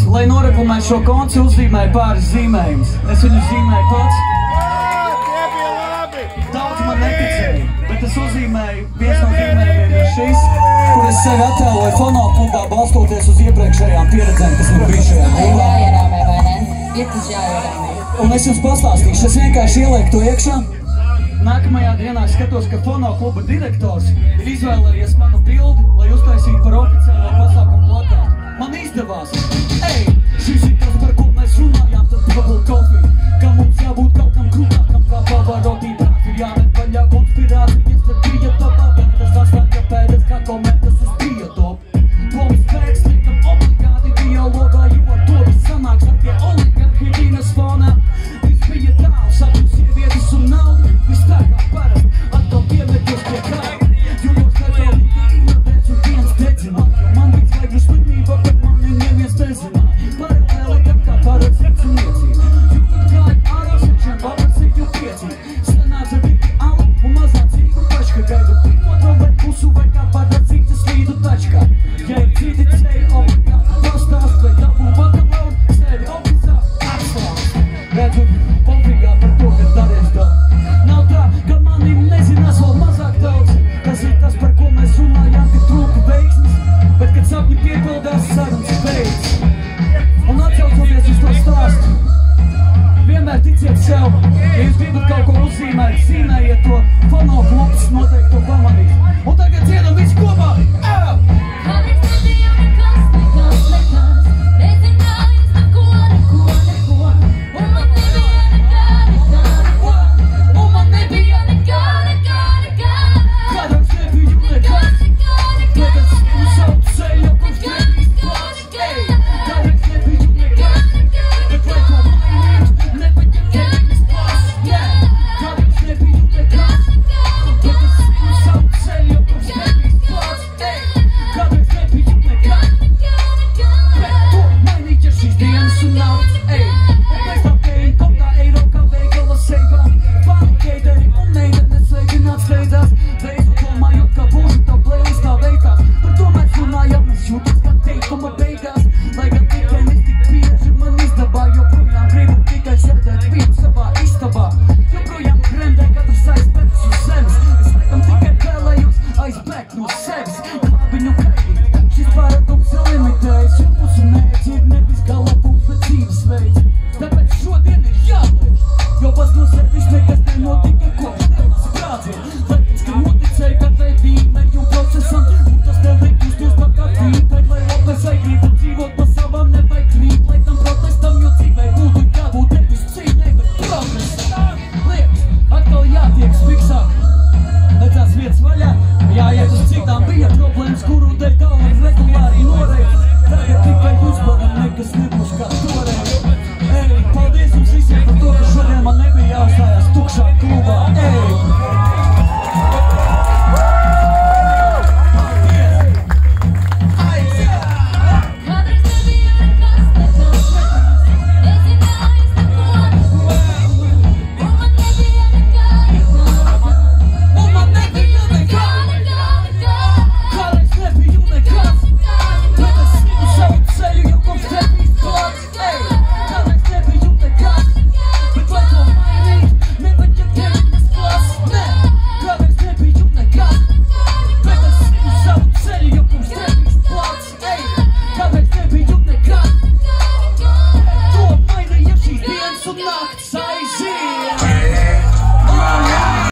Lai noreklamētu šo konci, uzzīmēju pāris zīmējumus. Es viņu zīmēju pats. Daudz man neticēja, bet es uzzīmēju. Viens no zīmējumiem ir šis, kur es sevi attēloju fonoklubā, balstoties uz iepriekšējām pieredzēm, kas man bija šajā klubā. Jāierāmē, vai ne? Ir tas jāierāmē. Un es jums pastāstīšu, es vienkārši ielieku to iekšā. Nākamajā dienā skatos, ka fonokluba direktors ir izvēlējies manu bildi, lai uztaisītu par oficiālo pasākumu plakātu. Man izdevās! Ej, šis ir tas, par ko mēs runājām, tad Bubble Coffee. Ka mums jābūt kaut kam krūtākam, kā Pavarotti. Ir jāmet vaļā konspirācijas, tad bija topā. Tas atstāja pēdas, kā komentas uz biotop. Bombs pēks, liekam obligāti dialogā, jo ar to viss sanāks ar tie oligarhi Ķīnas fonā. Viss bija tālu, sapņu sievietes un naudu. Viss tā kā parasti, atkal piemeties pie kāda. Jo jūs nevēl ignorēts un viens dedzināja. Jo man bija zvaigžu slimība, bet mani neviens nezināja. Paralēli tam kā paradzīts un iecība. Jo tad kāja ārā sešiem paprasīju piecīgi. Sanāca tiki alu un mazā cīgu paška. Gaidu pirmotro vai pusu vai kā paradzītas līdu tačkā. Ja ir citi ceļi obligāti pastāst vai dabū bakalauru, sevi obligāti atslāst. Redzu pobrīgā par to, ka daries daudz. Nav tā, ka mani nezinās vēl mazāk daudz. Tas ir tas, par ko mēs runājām, ka trūka veiksmes. Bet, kad sapņi piepildās, sarunas beidzas. Un atcaucoties uz to stāstu, vienmēr ticiet sev. Ja jūs gribat kaut ko uzzīmēt, zīmējiet to, fonoklubs noteikti to pamanīs. Un tagad dziedam visi kopā! Knock